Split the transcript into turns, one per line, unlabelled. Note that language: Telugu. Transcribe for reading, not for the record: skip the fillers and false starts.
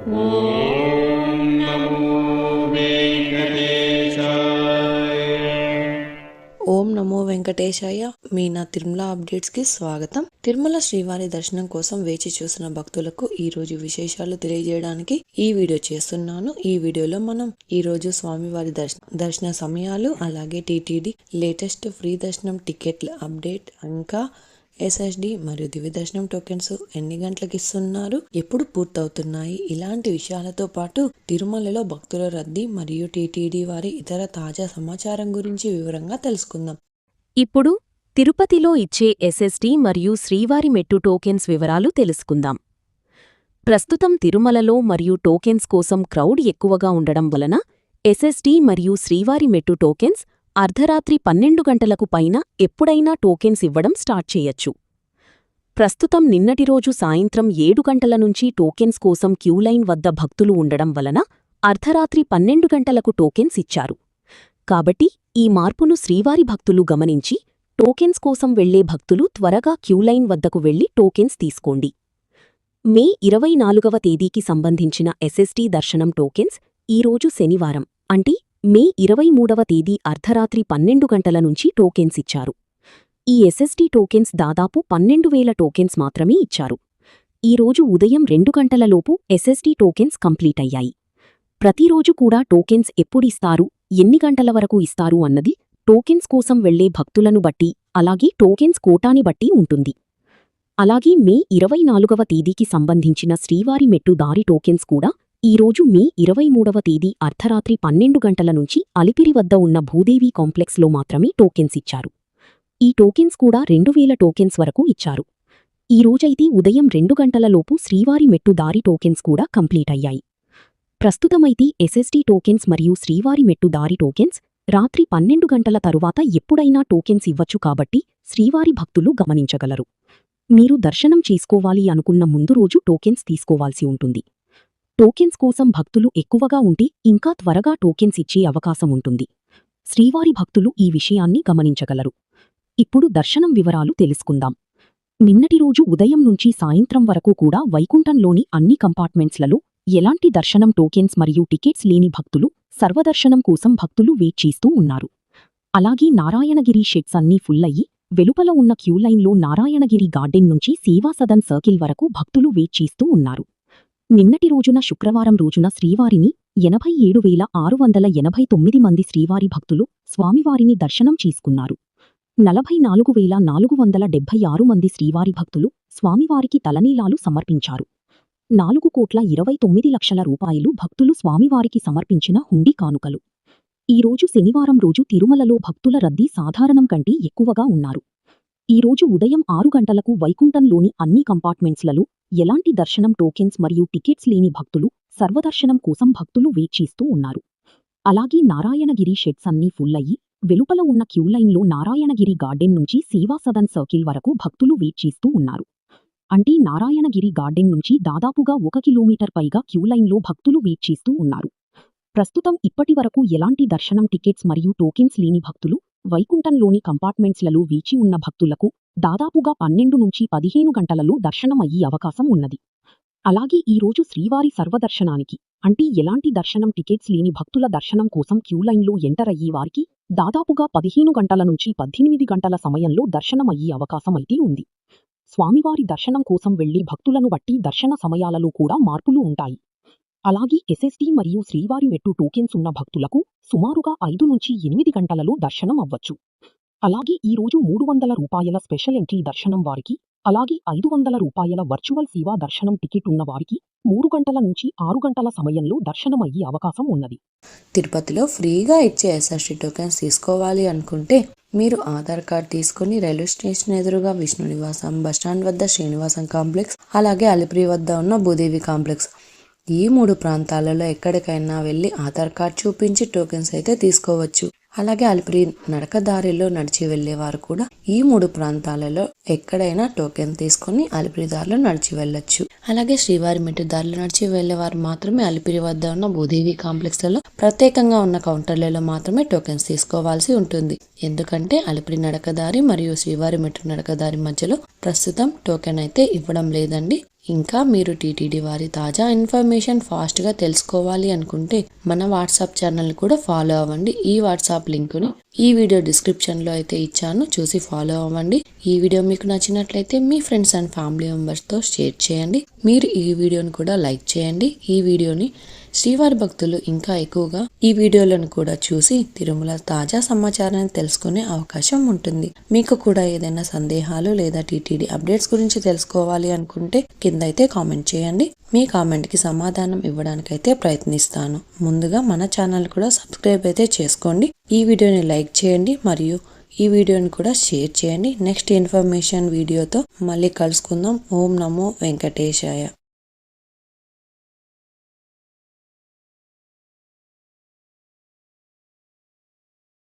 ఓం నమో వెంకటేశాయ.
ఓం నమో వెంకటేశాయ. మీ నా తిరుమల అప్డేట్స్కి స్వాగతం. తిరుమల శ్రీవారి దర్శనం కోసం వేచి చూసిన భక్తులకు ఈ రోజు విశేషాలు తెలియజేయడానికి ఈ వీడియో చేస్తున్నాను. ఈ వీడియోలో మనం ఈ రోజు స్వామివారి దర్శన సమయాలు, అలాగే టీటీడీ లేటెస్ట్ ఫ్రీ దర్శనం టికెట్ల అప్డేట్, ఇంకా ఎస్ఎస్డి మరియు దివ్య దర్శనం టోకెన్స్ ఎన్ని గంటలకు ఇస్తున్నారు, ఎప్పుడు పూర్తవుతున్నాయి, ఇలాంటి విషయాలతో పాటు తిరుమలలో భక్తుల రద్దీ మరియు టీటీడీ వారి ఇతర తాజా సమాచారం గురించి వివరంగా తెలుసుకుందాం.
ఇప్పుడు తిరుపతిలో ఇచ్చే ఎస్ఎస్డి మరియు శ్రీవారి మెట్టు టోకెన్స్ వివరాలు తెలుసుకుందాం. ప్రస్తుతం తిరుమలలో మరియు టోకెన్స్ కోసం క్రౌడ్ ఎక్కువగా ఉండడం వలన ఎస్ఎస్డి మరియు శ్రీవారి మెట్టు టోకెన్స్ అర్ధరాత్రి 12 గంటలకు పైన ఎప్పుడైనా టోకెన్స్ ఇవ్వడం స్టార్ట్ చేయొచ్చు. ప్రస్తుతం నిన్నటి రోజు సాయంత్రం 7 గంటల నుంచి టోకెన్స్ కోసం క్యూలైన్ వద్ద భక్తులు ఉండడం వలన అర్ధరాత్రి 12 గంటలకు టోకెన్స్ ఇచ్చారు. కాబట్టి ఈ మార్పును శ్రీవారి భక్తులు గమనించి టోకెన్స్ కోసం వెళ్లే భక్తులు త్వరగా క్యూలైన్ వద్దకు వెళ్లి టోకెన్స్ తీసుకోండి. మే 24వ తేదీకి సంబంధించిన ఎస్ఎస్డి దర్శనం టోకెన్స్ ఈరోజు శనివారం అంటే మే 23వ తేదీ అర్ధరాత్రి 12 గంటల నుంచి టోకెన్స్ ఇచ్చారు. ఈ ఎస్ఎస్డి టోకెన్స్ దాదాపు 12,000 టోకెన్స్ మాత్రమే ఇచ్చారు. ఈరోజు ఉదయం 2 గంటలలోపు ఎస్ఎస్డి టోకెన్స్ కంప్లీట్ అయ్యాయి. ప్రతిరోజు కూడా టోకెన్స్ ఎప్పుడిస్తారు, ఎన్ని గంటల వరకు ఇస్తారు అన్నది టోకెన్స్ కోసం వెళ్లే భక్తులను బట్టి, అలాగే టోకెన్స్ కోటాని బట్టి ఉంటుంది. అలాగే మే 24వ తేదీకి సంబంధించిన శ్రీవారి మెట్టు దారి టోకెన్స్ కూడా ఈరోజు మే 23వ తేదీ అర్ధరాత్రి 12 గంటల నుంచి అలిపిరి వద్ద ఉన్న భూదేవి కాంప్లెక్స్లో మాత్రమే టోకెన్స్ ఇచ్చారు. ఈ టోకెన్స్ కూడా 2,000 టోకెన్స్ వరకు ఇచ్చారు. ఈ రోజైతే ఉదయం 2 గంటలలోపు శ్రీవారి మెట్టు దారి టోకెన్స్ కూడా కంప్లీట్ అయ్యాయి. ప్రస్తుతమైతే ఎస్ఎస్డి టోకెన్స్ మరియు శ్రీవారి మెట్టు దారి టోకెన్స్ రాత్రి 12 గంటల తరువాత ఎప్పుడైనా టోకెన్స్ ఇవ్వచ్చు. కాబట్టి శ్రీవారి భక్తులు గమనించగలరు. మీరు దర్శనం చేసుకోవాలి అనుకున్న ముందు రోజు టోకెన్స్ తీసుకోవాల్సి ఉంటుంది. టోకెన్స్ కోసం భక్తులు ఎక్కువగా ఉంటే ఇంకా త్వరగా టోకెన్స్ ఇచ్చే అవకాశం ఉంటుంది. శ్రీవారి భక్తులు ఈ విషయాన్ని గమనించగలరు. ఇప్పుడు దర్శనం వివరాలు తెలుసుకుందాం. నిన్నటి రోజు ఉదయం నుంచి సాయంత్రం వరకు కూడా వైకుంఠంలోని అన్ని కంపార్ట్మెంట్స్లలో ఎలాంటి దర్శనం టోకెన్స్ మరియు టికెట్స్ లేని భక్తులు సర్వదర్శనం కోసం భక్తులు వెయిట్ చేస్తూ ఉన్నారు. అలాగే నారాయణగిరి షెడ్స్ అన్నీ ఫుల్ అయ్యి వెలుపల ఉన్న క్యూలైన్లో నారాయణగిరి గార్డెన్ నుంచి సేవా సదన్ సర్కిల్ వరకు భక్తులు వెయిట్ చేస్తూ ఉన్నారు. నిన్నటి రోజున శుక్రవారం రోజున శ్రీవారిని 87,689 మంది శ్రీవారి భక్తులు స్వామివారిని దర్శనం చేసుకున్నారు. 44,476 మంది శ్రీవారి భక్తులు స్వామివారికి తలనీలాలు సమర్పించారు. 4,29,00,000 రూపాయలు భక్తులు స్వామివారికి సమర్పించిన హుండీ కానుకలు. ఈరోజు శనివారం రోజు తిరుమలలో భక్తుల రద్దీ సాధారణం కంటే ఎక్కువగా ఉన్నారు. ఈరోజు ఉదయం 6 గంటలకు వైకుంఠంలోని అన్ని కంపార్ట్మెంట్స్లలో ఎలాంటి దర్శనం టోకెన్స్ మరియు టికెట్స్ లేని భక్తులు సర్వదర్శనం కోసం భక్తులు వెయిట్ చేస్తూ ఉన్నారు. అలాగే నారాయణగిరి షెడ్స్ అన్నీ ఫుల్ అయ్యి వెలుపల ఉన్న క్యూలైన్లో నారాయణగిరి గార్డెన్ నుంచి సేవా సదన్ సర్కిల్ వరకు భక్తులు వెయిట్ చేస్తూ ఉన్నారు. అంటే నారాయణగిరి గార్డెన్ నుంచి దాదాపుగా 1 కిలోమీటర్ పైగా క్యూలైన్లో భక్తులు వెయిట్ చేస్తూ ఉన్నారు. ప్రస్తుతం ఇప్పటి వరకు ఎలాంటి దర్శనం టికెట్స్ మరియు టోకెన్స్ లేని భక్తులు వైకుంఠంలోని కంపార్ట్మెంట్స్లలో వేచి ఉన్న భక్తులకు దాదాపుగా 12 నుంచి 15 గంటలలో దర్శనం అయ్యే అవకాశం ఉన్నది. అలాగే ఈరోజు శ్రీవారి సర్వదర్శనానికి అంటే ఎలాంటి దర్శనం టికెట్స్ లేని భక్తుల దర్శనం కోసం క్యూలైన్లో ఎంటర్ అయ్యే వారికి దాదాపుగా 15 గంటల నుంచి 18 గంటల సమయంలో దర్శనం అయ్యే అవకాశం అయితే ఉంది. స్వామివారి దర్శనం కోసం వెళ్లే భక్తులను బట్టి దర్శన సమయాలలో కూడా మార్పులు ఉంటాయి. అలాగే ఎస్ఎస్డి మరియు శ్రీవారి మెట్టు టోకెన్స్ ఉన్న భక్తులకు సుమారుగా 5 నుంచి 8 గంటలలో దర్శనం అవ్వచ్చు. అలాగే ఈరోజు 300 రూపాయల స్పెషల్ ఎంట్రీ దర్శనం వారికి, అలాగే 500 రూపాయల వర్చువల్ సేవా దర్శనం టికెట్ ఉన్న వారికి 3 గంటల నుంచి 6 గంటల సమయంలో దర్శనం అయ్యే అవకాశం ఉన్నది.
తిరుపతిలో ఫ్రీగా ఇచ్చే ఎస్ఎస్డి టోకెన్స్ తీసుకోవాలి అనుకుంటే మీరు ఆధార్ కార్డ్ తీసుకుని రైల్వే స్టేషన్ ఎదురుగా విష్ణు నివాసం, బస్టాండ్ వద్ద శ్రీనివాసం కాంప్లెక్స్, అలాగే అలిపిరి వద్ద ఉన్న భూదేవి కాంప్లెక్స్, ఈ 3 ప్రాంతాలలో ఎక్కడికైనా వెళ్ళి ఆధార్ కార్డ్ చూపించి టోకెన్స్ అయితే తీసుకోవచ్చు. అలాగే అలిపిరి నడక దారిలో నడిచి వెళ్లేవారు కూడా ఈ 3 ప్రాంతాలలో ఎక్కడైనా టోకెన్ తీసుకుని అలిపిరి దారిలో నడిచి వెళ్ళొచ్చు. అలాగే శ్రీవారి మెట్టు దారిలో నడిచి వెళ్లేవారు మాత్రమే అలిపిరి వద్ద ఉన్న భూదేవి కాంప్లెక్స్ లలో ప్రత్యేకంగా ఉన్న కౌంటర్లలో మాత్రమే టోకెన్స్ తీసుకోవాల్సి ఉంటుంది. ఎందుకంటే అలిపిరి నడకదారి మరియు శ్రీవారి మెట్టు నడకదారి మధ్యలో ప్రస్తుతం టోకెన్ అయితే ఇవ్వడం లేదండి. ఇంకా మీరు టీటీడీ వారి తాజా ఇన్ఫర్మేషన్ ఫాస్ట్ గా తెలుసుకోవాలి అనుకుంటే మన వాట్సాప్ ఛానల్ కూడా ఫాలో అవ్వండి. ఈ వాట్సాప్ లింకుని ఈ వీడియో డిస్క్రిప్షన్ లో అయితే ఇచ్చాను, చూసి ఫాలో అవ్వండి. ఈ వీడియో మీకు నచ్చినట్లయితే మీ ఫ్రెండ్స్ అండ్ ఫ్యామిలీ మెంబర్స్ తో షేర్ చేయండి. మీరు ఈ వీడియోని కూడా లైక్ చేయండి. ఈ వీడియోని శ్రీవారి భక్తులు ఇంకా ఎక్కువగా ఈ వీడియోలను కూడా చూసి తిరుమల తాజా సమాచారాన్ని తెలుసుకునే అవకాశం ఉంటుంది. మీకు కూడా ఏదైనా సందేహాలు లేదా టీటీడీ అప్డేట్స్ గురించి తెలుసుకోవాలి అనుకుంటే కింద అయితే కామెంట్ చేయండి. మీ కామెంట్ కి సమాధానం ఇవ్వడానికైతే ప్రయత్నిస్తాను. ముందుగా మన ఛానల్ కూడా సబ్స్క్రైబ్ అయితే చేసుకోండి. ఈ వీడియోని లైక్ చేయండి మరియు ఈ వీడియోని కూడా షేర్ చేయండి. నెక్స్ట్ ఇన్ఫర్మేషన్ వీడియోతో మళ్ళీ కలుసుకుందాం. ఓం నమో వెంకటేశాయ.